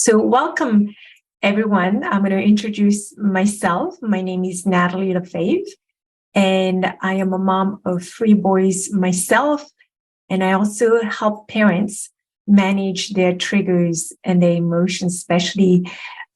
So, welcome everyone. I'm going to introduce myself. My name is Natalie Lefebvre, and I am a mom of three boys myself. And I also help parents manage their triggers and their emotions, especially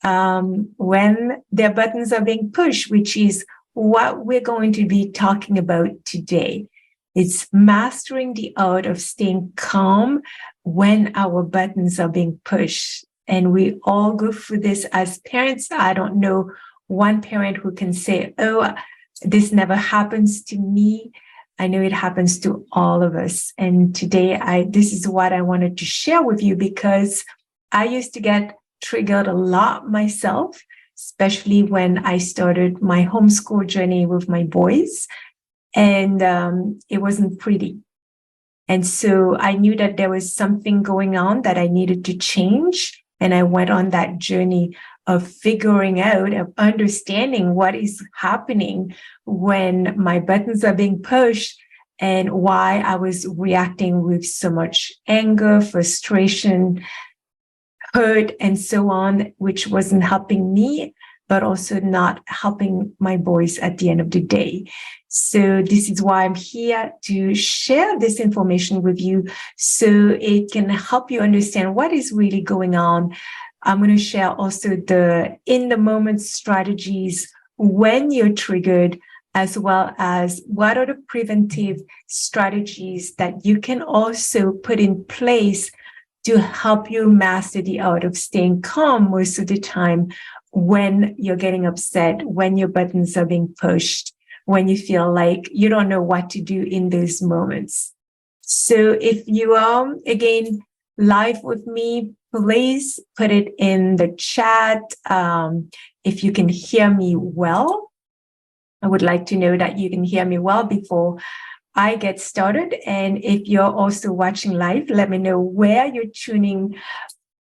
when their buttons are being pushed, which is what we're going to be talking about today. It's mastering the art of staying calm when our buttons are being pushed. And we all go through this as parents. I don't know one parent who can say, oh, this never happens to me. I know it happens to all of us. And today, this is what I wanted to share with you because I used to get triggered a lot myself, especially when I started my homeschool journey with my boys. And it wasn't pretty. And so I knew that there was something going on that I needed to change. And I went on that journey of figuring out, of understanding what is happening when my buttons are being pushed and why I was reacting with so much anger, frustration, hurt, and so on, which wasn't helping me, but also not helping my boys at the end of the day. So this is why I'm here to share this information with you so it can help you understand what is really going on. I'm going to share also the in the moment strategies when you're triggered, as well as what are the preventive strategies that you can also put in place to help you master the art of staying calm most of the time when you're getting upset, when your buttons are being pushed, when you feel like you don't know what to do in those moments. So if you are, again, live with me, please put it in the chat. If you can hear me well, I would like to know that you can hear me well before I get started. And if you're also watching live, let me know where you're tuning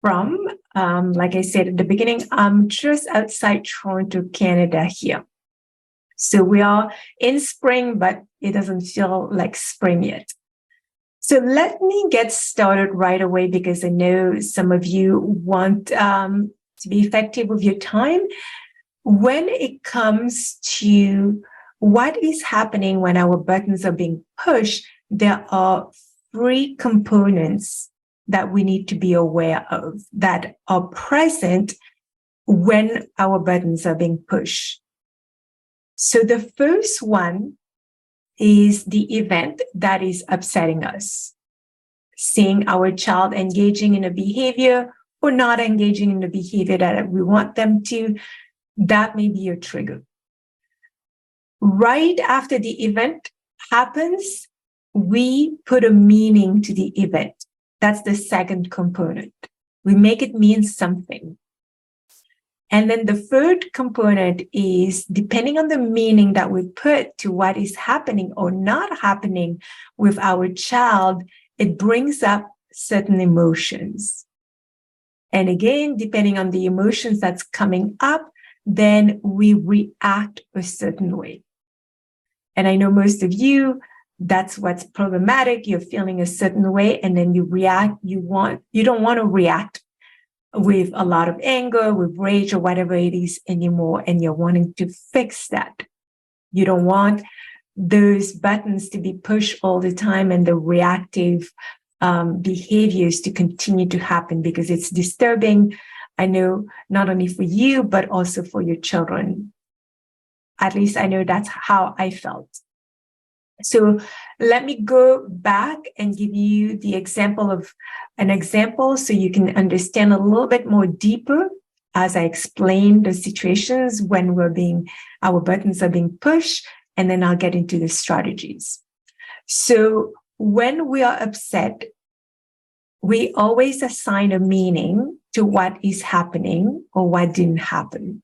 from. Like I said at the beginning, I'm just outside Toronto, Canada here. So we are in spring, but it doesn't feel like spring yet. So let me get started right away because I know some of you want to be effective with your time. When it comes to what is happening when our buttons are being pushed, there are three components that we need to be aware of that are present when our buttons are being pushed. So the first one is the event that is upsetting us. Seeing our child engaging in a behavior or not engaging in the behavior that we want them to, that may be your trigger. Right after the event happens, we put a meaning to the event. That's the second component. We make it mean something. And then the third component is depending on the meaning that we put to what is happening or not happening with our child, it brings up certain emotions. And again, depending on the emotions that's coming up, then we react a certain way. And I know most of you, that's what's problematic. You're feeling a certain way and then you react. You don't want to react with a lot of anger, with rage or whatever it is anymore. And you're wanting to fix that. You don't want those buttons to be pushed all the time and the reactive behaviors to continue to happen because it's disturbing. I know not only for you, but also for your children. At least I know that's how I felt. So let me go back and give you the example of an example so you can understand a little bit more deeper as I explain the situations when our buttons are being pushed, and then I'll get into the strategies. So when we are upset, we always assign a meaning to what is happening or what didn't happen.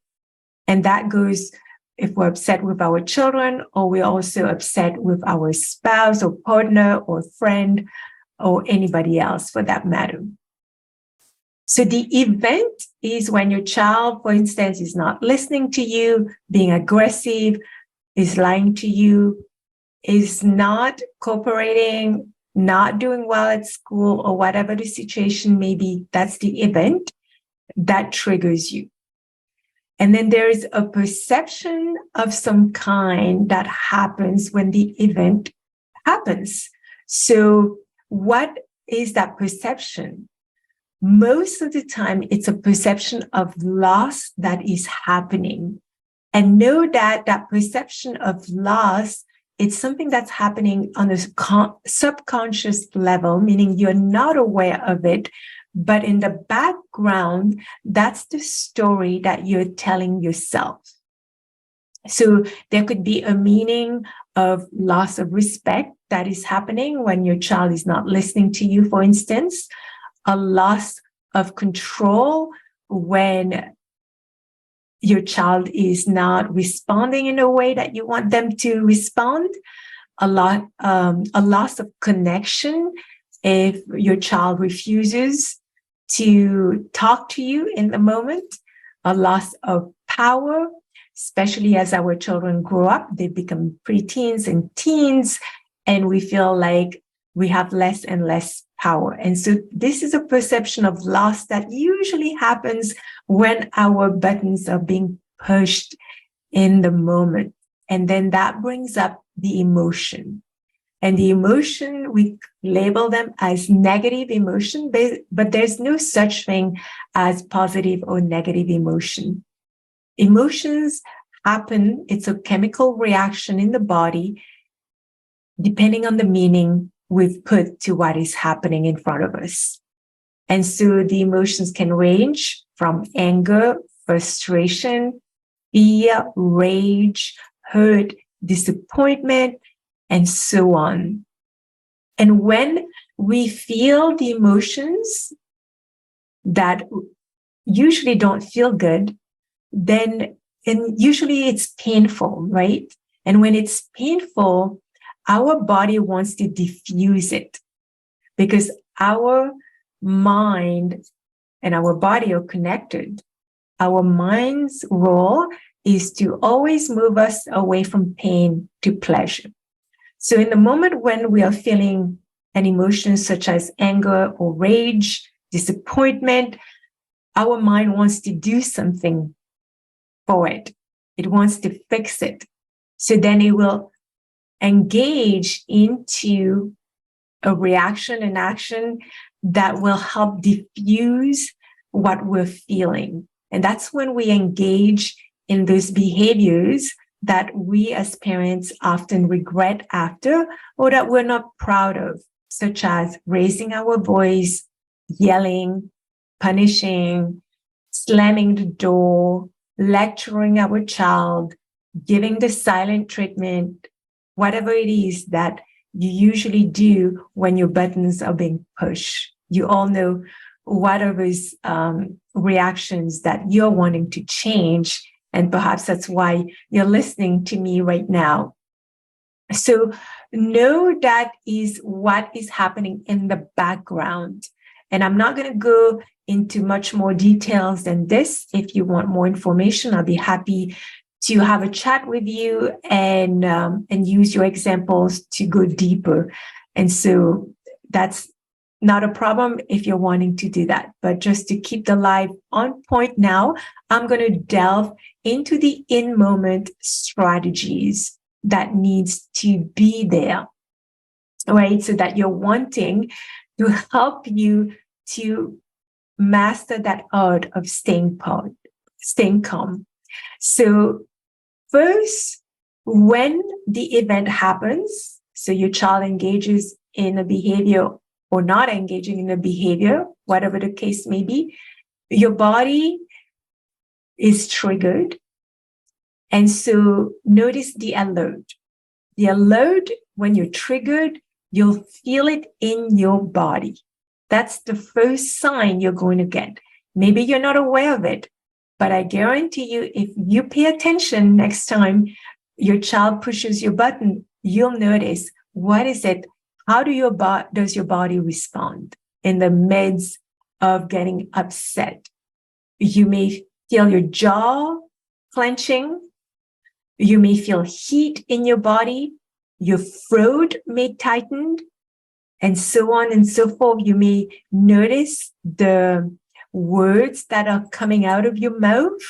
And that goes if we're upset with our children, or we're also upset with our spouse or partner or friend or anybody else for that matter. So the event is when your child, for instance, is not listening to you, being aggressive, is lying to you, is not cooperating, not doing well at school, or whatever the situation may be. That's the event. that triggers you. And then there is a perception of some kind that happens when the event happens. So what is that perception? Most of the time, it's a perception of loss that is happening. And know that that perception of loss, it's something that's happening on a subconscious level, meaning you're not aware of it, but in the background, that's the story that you're telling yourself. So there could be a meaning of loss of respect that is happening when your child is not listening to you, for instance, a loss of control when your child is not responding in a way that you want them to respond, a loss of connection if your child refuses to talk to you in the moment, a loss of power, especially as our children grow up, they become preteens and teens, and we feel like we have less and less power. And so this is a perception of loss that usually happens when our buttons are being pushed in the moment. And then that brings up the emotion. And the emotion, we label them as negative emotion, but there's no such thing as positive or negative emotion. Emotions happen, it's a chemical reaction in the body, depending on the meaning we've put to what is happening in front of us. And so the emotions can range from anger, frustration, fear, rage, hurt, disappointment, and so on. And when we feel the emotions that usually don't feel good, then and usually it's painful, right? And when it's painful, our body wants to diffuse it because our mind and our body are connected. Our mind's role is to always move us away from pain to pleasure. So in the moment when we are feeling an emotion such as anger or rage, disappointment, our mind wants to do something for it. It wants to fix it. So then it will engage into a reaction and action that will help diffuse what we're feeling. And that's when we engage in those behaviors that we as parents often regret after or that we're not proud of, such as raising our voice, yelling, punishing, slamming the door, lecturing our child, giving the silent treatment, whatever it is that you usually do when your buttons are being pushed. You all know what are those reactions that you're wanting to change. And perhaps that's why you're listening to me right now. So know that is what is happening in the background. And I'm not going to go into much more details than this. If you want more information, I'll be happy to have a chat with you and use your examples to go deeper. And so that's not a problem if you're wanting to do that. But just to keep the live on point now, I'm going to delve into the in-moment strategies that needs to be there, right? So that you're wanting to help you to master that art of staying calm. So first, when the event happens, so your child engages in a behavior or not engaging in a behavior, whatever the case may be, your body is triggered. And so notice the alert. The alert, when you're triggered, you'll feel it in your body. That's the first sign you're going to get. Maybe you're not aware of it, but I guarantee you, if you pay attention next time your child pushes your button, you'll notice, what is it? How does your body respond in the midst of getting upset? You may feel your jaw clenching. You may feel heat in your body. Your throat may tighten, and so on and so forth. You may notice words that are coming out of your mouth.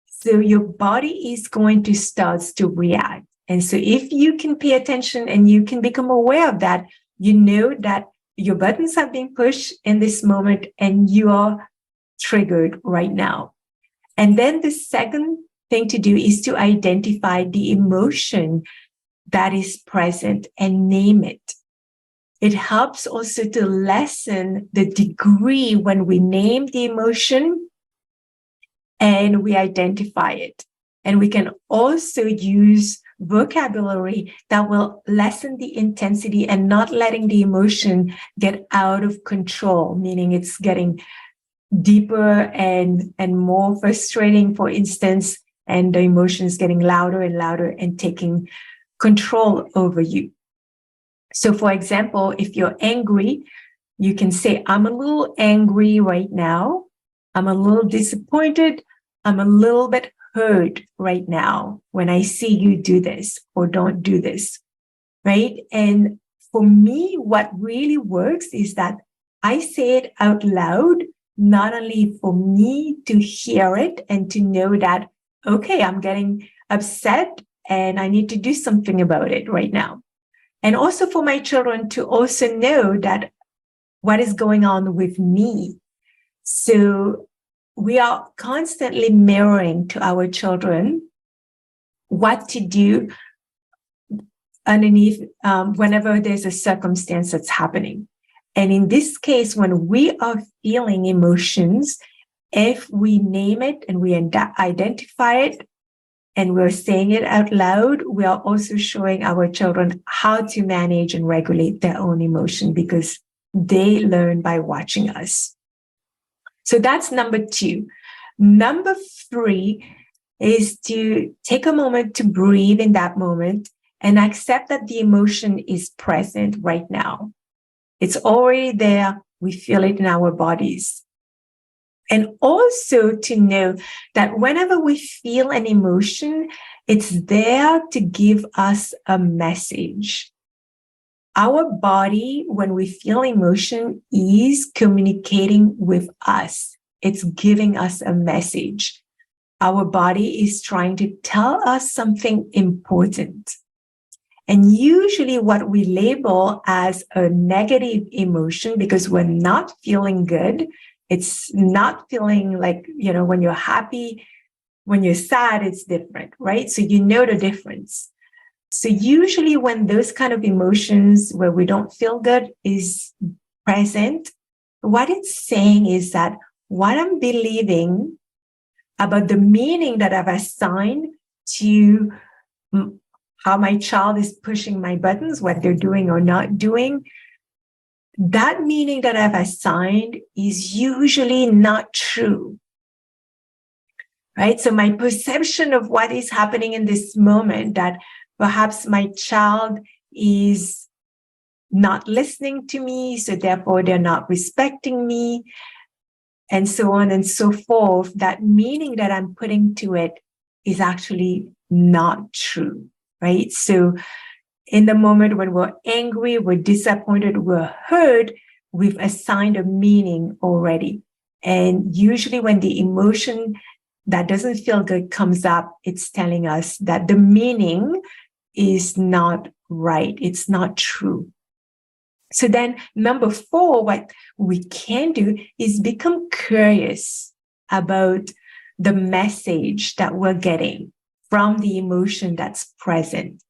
So your body is going to start to react. And so if you can pay attention and you can become aware of that, you know that your buttons have been pushed in this moment and you are triggered right now. And then the second thing to do is to identify the emotion that is present and name it. It helps also to lessen the degree when we name the emotion and we identify it. And we can also use vocabulary that will lessen the intensity and not letting the emotion get out of control, meaning it's getting deeper and more frustrating, for instance, and the emotions getting louder and louder and taking control over you. So, for example, if you're angry, you can say, I'm a little angry right now. I'm a little disappointed. I'm a little bit hurt right now when I see you do this or don't do this, right? And for me, what really works is that I say it out loud, not only for me to hear it and to know that, okay, I'm getting upset and I need to do something about it right now. And also for my children to also know that what is going on with me. So we are constantly mirroring to our children what to do underneath whenever there's a circumstance that's happening. And in this case, when we are feeling emotions, if we name it and we identify it and we're saying it out loud, we are also showing our children how to manage and regulate their own emotion because they learn by watching us. So that's number 2. Number 3 is to take a moment to breathe in that moment and accept that the emotion is present right now. It's already there. We feel it in our bodies. And also to know that whenever we feel an emotion, it's there to give us a message. Our body, when we feel emotion, is communicating with us. It's giving us a message. Our body is trying to tell us something important. And usually what we label as a negative emotion, because we're not feeling good, it's not feeling like, when you're happy, when you're sad, it's different, right? So you know the difference. So usually when those kind of emotions where we don't feel good is present, what it's saying is that what I'm believing about the meaning that I've assigned to how my child is pushing my buttons, what they're doing or not doing, that meaning that I've assigned is usually not true, right? So my perception of what is happening in this moment, that perhaps my child is not listening to me, so therefore they're not respecting me, and so on and so forth, that meaning that I'm putting to it is actually not true, right? So in the moment when we're angry, we're disappointed, we're hurt, we've assigned a meaning already. And usually when the emotion that doesn't feel good comes up, it's telling us that the meaning is not right. It's not true. So then number 4, what we can do is become curious about the message that we're getting from the emotion that's present,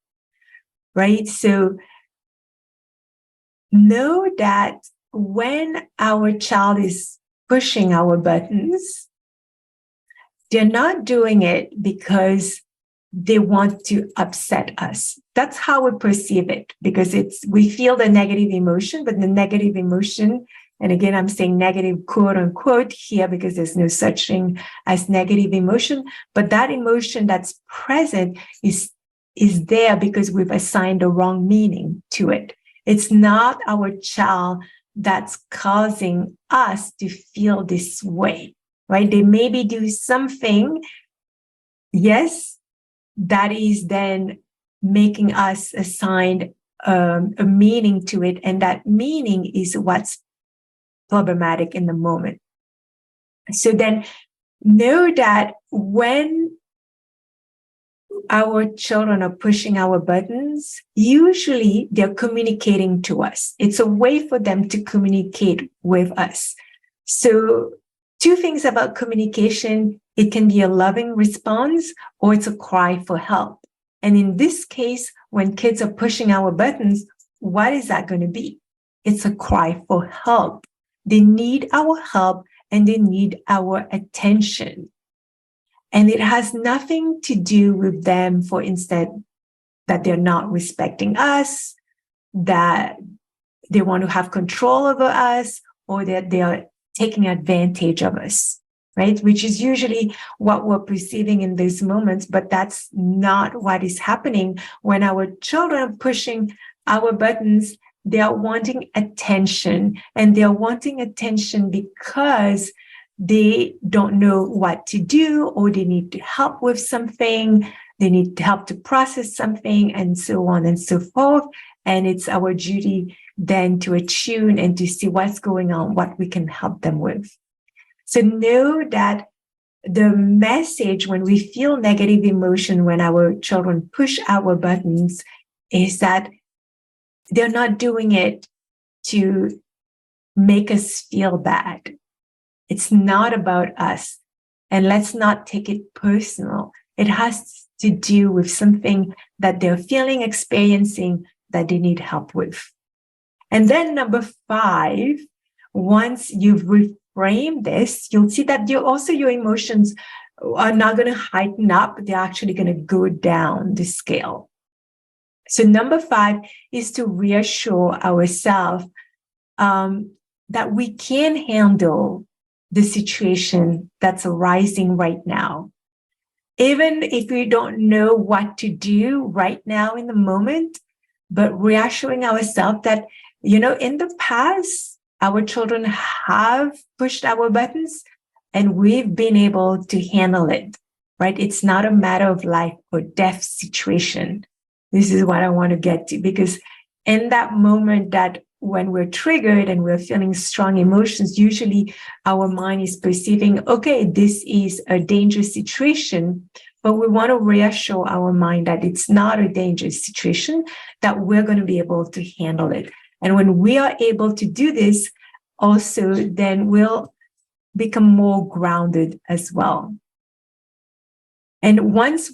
right? So know that when our child is pushing our buttons, they're not doing it because they want to upset us. That's how we perceive it, because we feel the negative emotion, but the negative emotion, and again, I'm saying negative quote unquote here because there's no such thing as negative emotion, but that emotion that's present is there because we've assigned the wrong meaning to it. It's not our child that's causing us to feel this way, right? They maybe do something, yes, that is then making us assign a meaning to it. And that meaning is what's problematic in the moment. So then know that when our children are pushing our buttons, usually they're communicating to us. It's a way for them to communicate with us. So, two things about communication: it can be a loving response or it's a cry for help. And in this case, when kids are pushing our buttons, what is that going to be? It's a cry for help. They need our help and they need our attention. And it has nothing to do with them, for instance, that they're not respecting us, that they want to have control over us, or that they are taking advantage of us, right? Which is usually what we're perceiving in those moments, but that's not what is happening. When our children are pushing our buttons, they are wanting attention, and they are wanting attention because they don't know what to do, or they need help with something, they need help to process something, and so on and so forth. And it's our duty then to attune and to see what's going on, what we can help them with. So know that the message when we feel negative emotion, when our children push our buttons, is that they're not doing it to make us feel bad. It's not about us. And let's not take it personal. It has to do with something that they're feeling, experiencing, that they need help with. And then number 5, once you've reframed this, you'll see that your emotions are not going to heighten up. They're actually going to go down the scale. So number 5 is to reassure ourselves that we can handle the situation that's arising right now. Even if we don't know what to do right now in the moment, but reassuring ourselves that, in the past, our children have pushed our buttons and we've been able to handle it, right? It's not a matter of life or death situation. This is what I want to get to, because in that moment, that when we're triggered and we're feeling strong emotions, usually our mind is perceiving, okay, this is a dangerous situation, but we want to reassure our mind that it's not a dangerous situation, that we're going to be able to handle it. And when we are able to do this, also, then we'll become more grounded as well. And once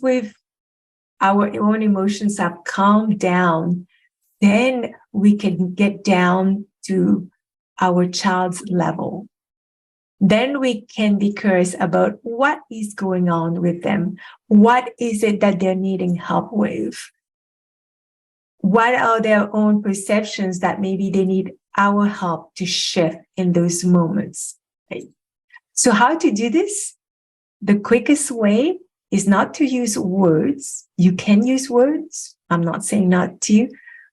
our own emotions have calmed down, then we can get down to our child's level. Then we can be curious about what is going on with them. What is it that they're needing help with? What are their own perceptions that maybe they need our help to shift in those moments? Right? So how to do this? The quickest way is not to use words. You can use words. I'm not saying not to.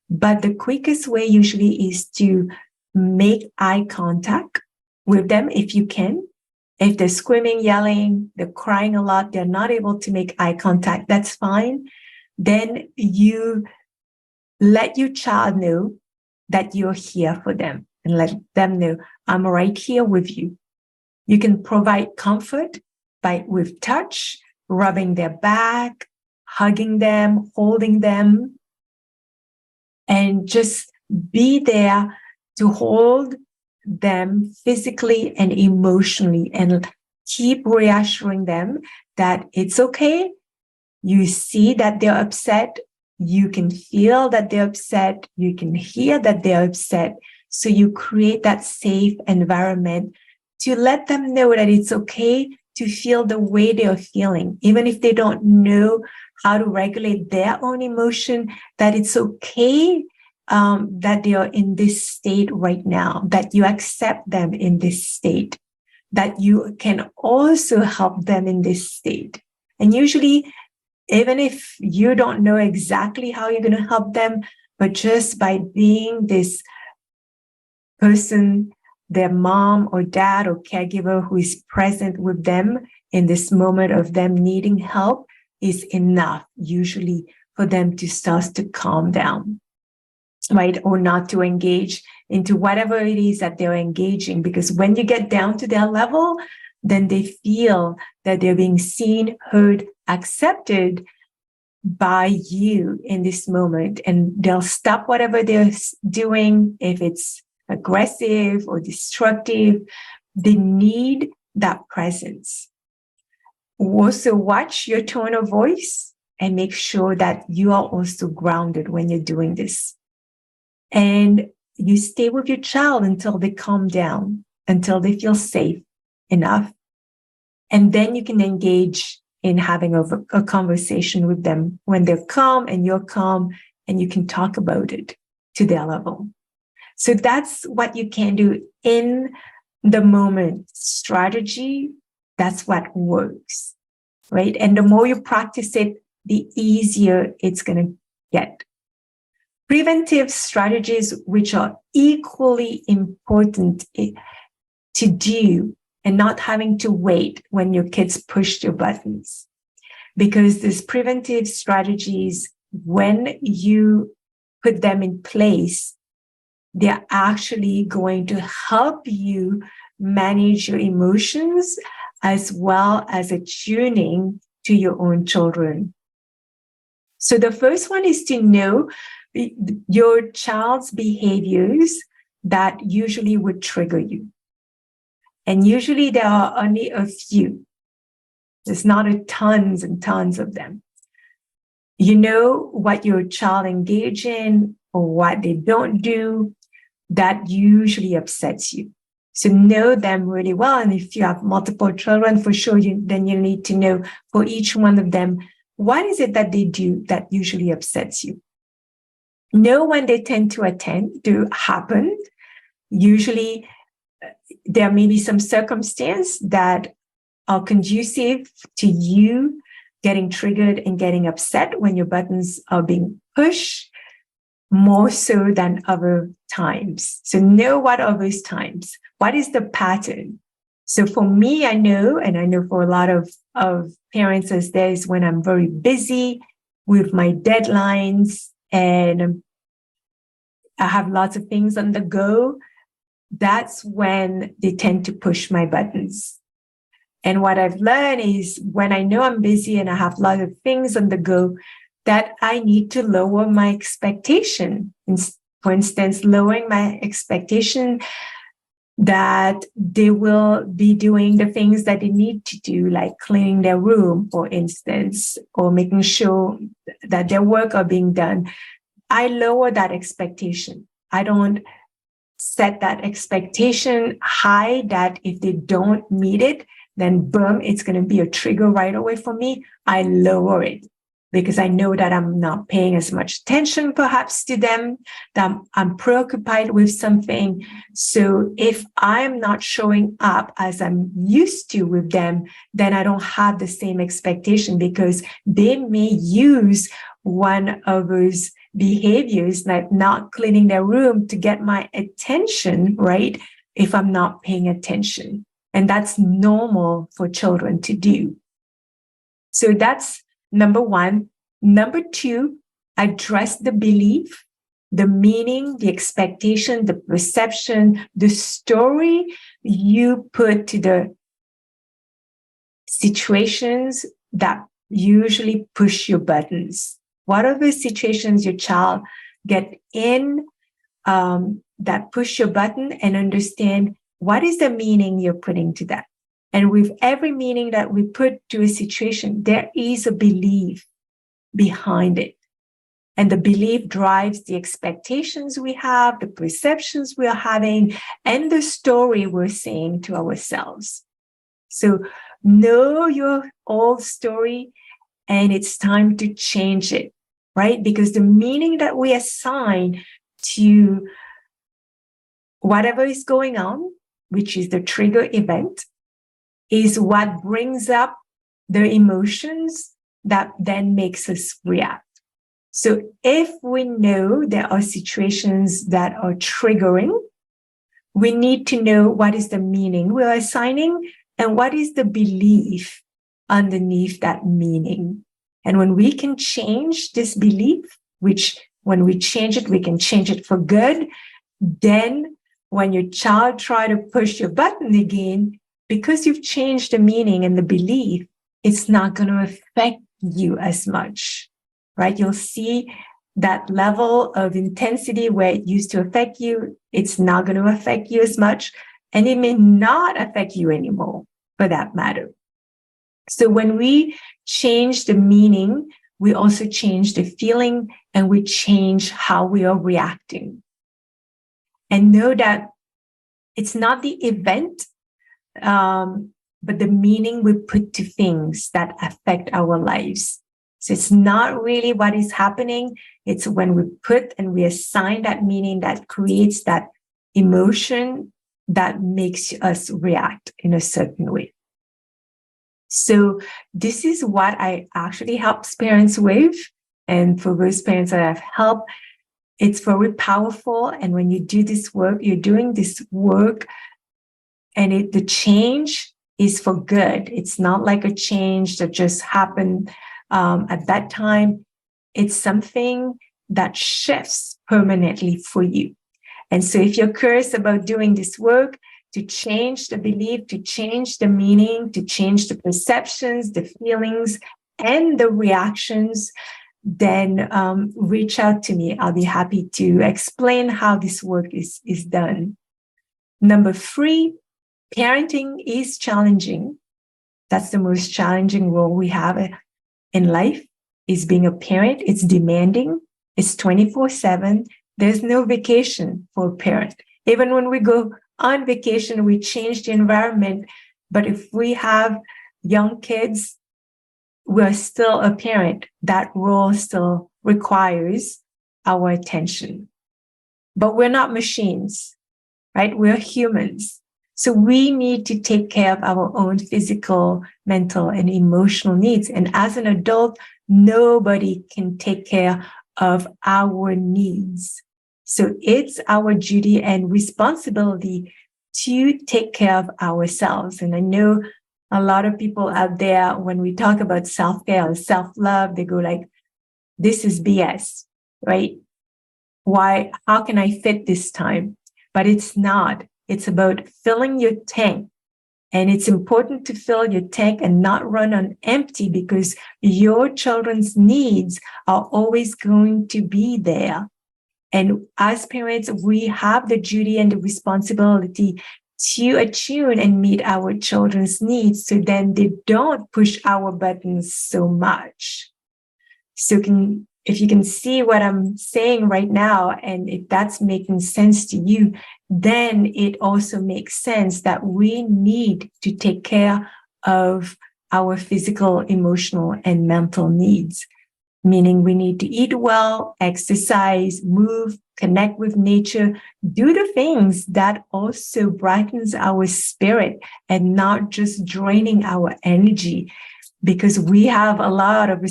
But the quickest way usually is to make eye contact with them if you can. If they're screaming, yelling, they're crying a lot, they're not able to make eye contact, that's fine. Then you let your child know that you're here for them and let them know, I'm right here with you. You can provide comfort with touch, rubbing their back, hugging them, holding them, and just be there to hold them physically and emotionally, and keep reassuring them that it's okay. You see that they're upset. You can feel that they're upset. You can hear that they're upset. So you create that safe environment to let them know that it's okay to feel the way they are feeling, even if they don't know how to regulate their own emotion, that it's okay that they are in this state right now, that you accept them in this state, that you can also help them in this state. And usually, even if you don't know exactly how you're going to help them, but just by being this person, their mom or dad or caregiver who is present with them in this moment of them needing help, is enough usually for them to start to calm down, right? Or not to engage into whatever it is that they're engaging. Because when you get down to their level, then they feel that they're being seen, heard, accepted by you in this moment. And they'll stop whatever they're doing. If it's aggressive or destructive, they need that presence. Also, watch your tone of voice and make sure that you are also grounded when you're doing this. And you stay with your child until they calm down, until they feel safe enough. And then you can engage in having a conversation with them when they're calm and you're calm, and you can talk about it to their level. So that's what you can do in the moment. Strategy, that's what works, right? And the more you practice it, the easier it's going to get. Preventive strategies, which are equally important to do, and not having to wait when your kids push your buttons. Because these preventive strategies, when you put them in place, they're actually going to help you manage your emotions as well as attuning to your own children. So the first one is to know your child's behaviors that usually would trigger you. And usually there are only a few. There's not tons and tons of them. You know what your child engages in or what they don't do that usually upsets you. So know them really well. And if you have multiple children, for sure, then you need to know for each one of them, what is it that they do that usually upsets you? Know when they tend to happen. Usually, there may be some circumstance that are conducive to you getting triggered and getting upset when your buttons are being pushed more so than other times. So know what are those times. What is the pattern? So for me, I know, and I know for a lot of parents, as there is when I'm very busy with my deadlines and I have lots of things on the go, that's when they tend to push my buttons. And what I've learned is when I know I'm busy and I have a lot of things on the go, that I need to lower my expectation. For instance, lowering my expectation that they will be doing the things that they need to do, like cleaning their room, for instance, or making sure that their work are being done. I lower that expectation. I don't set that expectation high that if they don't meet it, then boom, it's going to be a trigger right away for me. I lower it because I know that I'm not paying as much attention perhaps to them, that I'm preoccupied with something. So if I'm not showing up as I'm used to with them, then I don't have the same expectation because they may use one of those behaviors, like not cleaning their room, to get my attention, right? If I'm not paying attention. And that's normal for children to do. So that's number one. Number two, address the belief, the meaning, the expectation, the perception, the story you put to the situations that usually push your buttons. What are the situations your child get in that push your button, and understand what is the meaning you're putting to that. And with every meaning that we put to a situation, there is a belief behind it. And the belief drives the expectations we have, the perceptions we are having, and the story we're saying to ourselves. So know your old story, and it's time to change it, right? Because the meaning that we assign to whatever is going on, which is the trigger event, is what brings up the emotions that then makes us react. So if we know there are situations that are triggering, we need to know what is the meaning we're assigning and what is the belief underneath that meaning. And when we can change this belief, which when we change it, we can change it for good, then when your child try to push your button again, because you've changed the meaning and the belief, it's not going to affect you as much, right? You'll see that level of intensity where it used to affect you, it's not going to affect you as much, and it may not affect you anymore, for that matter. So when we change the meaning, we also change the feeling, and we change how we are reacting. And know that it's not the event, but the meaning we put to things that affect our lives. So it's not really what is happening. It's when we put and we assign that meaning that creates that emotion that makes us react in a certain way. So this is what I actually help parents with. And for those parents that I've helped, it's very powerful. And when you do this work, you're doing this work, and the change is for good. It's not like a change that just happened at that time. It's something that shifts permanently for you. And so if you're curious about doing this work to change the belief, to change the meaning, to change the perceptions, the feelings, and the reactions, then reach out to me. I'll be happy to explain how this work is done. Number 3, parenting is challenging. That's the most challenging role we have in life, is being a parent. It's demanding. It's 24/7. There's no vacation for a parent. Even when we go on vacation, we change the environment. But if we have young kids, we're still a parent. That role still requires our attention. But we're not machines, right? We're humans. So we need to take care of our own physical, mental, and emotional needs. And as an adult, nobody can take care of our needs. So it's our duty and responsibility to take care of ourselves. And I know a lot of people out there, when we talk about self-care or self-love, they go like, this is BS, right? Why? How can I fit this time? But it's not. It's about filling your tank. And it's important to fill your tank and not run on empty, because your children's needs are always going to be there. And as parents, we have the duty and the responsibility to attune and meet our children's needs, so then they don't push our buttons so much. So if you can see what I'm saying right now, and if that's making sense to you, then it also makes sense that we need to take care of our physical, emotional, and mental needs. Meaning we need to eat well, exercise, move, connect with nature, do the things that also brightens our spirit and not just draining our energy, because we have a lot of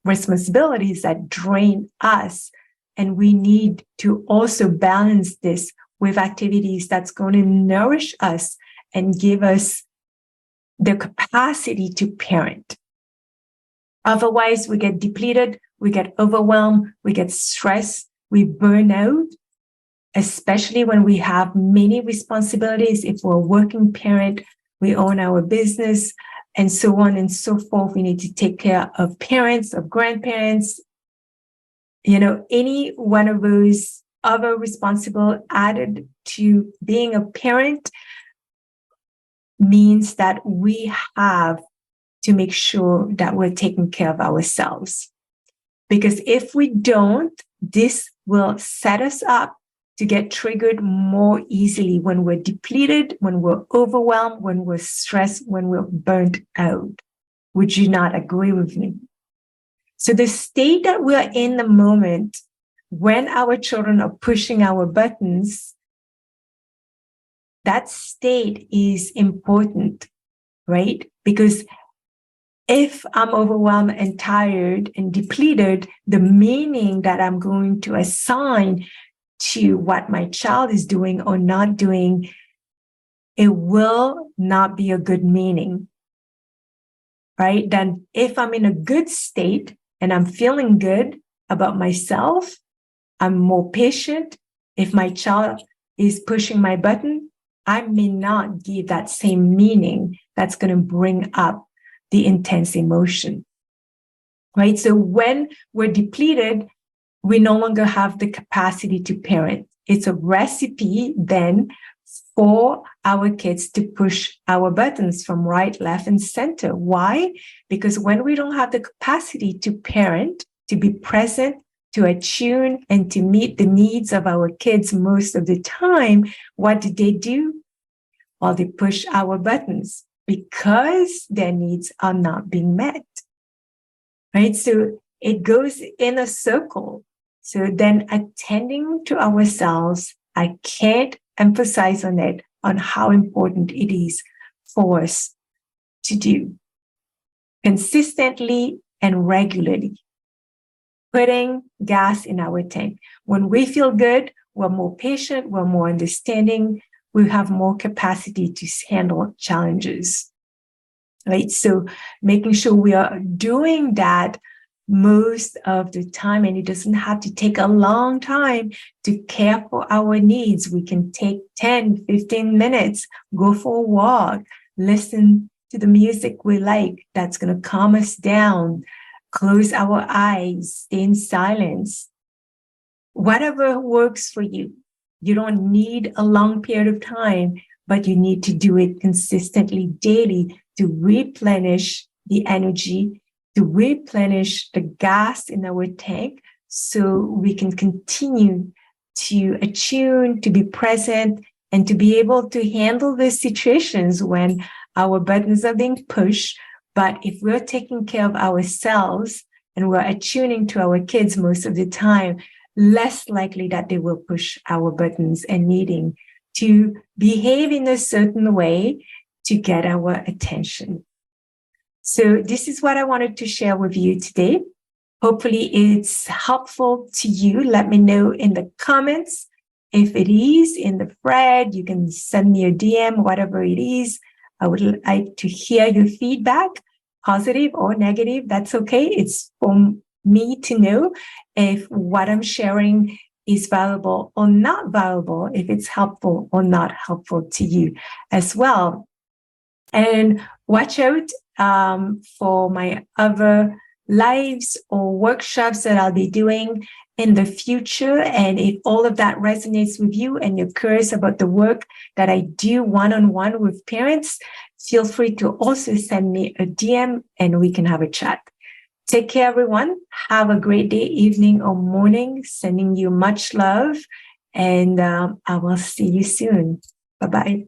responsibilities that drain us. And we need to also balance this with activities that's going to nourish us and give us the capacity to parent. Otherwise, we get depleted, we get overwhelmed, we get stressed, we burn out, especially when we have many responsibilities. If we're a working parent, we own our business, and so on and so forth. We need to take care of parents, of grandparents, any one of those other responsible added to being a parent means that we have to make sure that we're taking care of ourselves. Because if we don't, this will set us up to get triggered more easily when we're depleted, when we're overwhelmed, when we're stressed, when we're burnt out. Would you not agree with me? So the state that we're in the moment, when our children are pushing our buttons, that state is important, right? Because if I'm overwhelmed and tired and depleted, the meaning that I'm going to assign to what my child is doing or not doing, it will not be a good meaning, right? Then if I'm in a good state and I'm feeling good about myself, I'm more patient. If my child is pushing my button, I may not give that same meaning that's going to bring up the intense emotion, right? So when we're depleted, we no longer have the capacity to parent. It's a recipe then for our kids to push our buttons from right, left, and center. Why? Because when we don't have the capacity to parent, to be present, to attune, and to meet the needs of our kids most of the time, what do? Well, they push our buttons because their needs are not being met, right? So it goes in a circle. So then attending to ourselves, I can't emphasize on how important it is for us to do consistently and regularly, putting gas in our tank. When we feel good, we're more patient, we're more understanding, we have more capacity to handle challenges, right? So making sure we are doing that most of the time, and it doesn't have to take a long time to care for our needs. We can take 10, 15 minutes, go for a walk, listen to the music we like that's going to calm us down, close our eyes, stay in silence. Whatever works for you. You don't need a long period of time, but you need to do it consistently daily to replenish the energy, to replenish the gas in our tank so we can continue to attune, to be present, and to be able to handle the situations when our buttons are being pushed. But if we're taking care of ourselves and we're attuning to our kids most of the time, less likely that they will push our buttons and needing to behave in a certain way to get our attention. So this is what I wanted to share with you today. Hopefully it's helpful to you. Let me know in the comments. If it is in the thread, you can send me a DM, whatever it is. I would like to hear your feedback, positive or negative. That's okay. It's for me to know if what I'm sharing is valuable or not valuable, if it's helpful or not helpful to you as well. And watch out for my other lives or workshops that I'll be doing in the future. And if all of that resonates with you and you're curious about the work that I do one-on-one with parents, feel free to also send me a DM and we can have a chat. Take care, everyone. Have a great day, evening, or morning. Sending you much love. And I will see you soon. Bye-bye.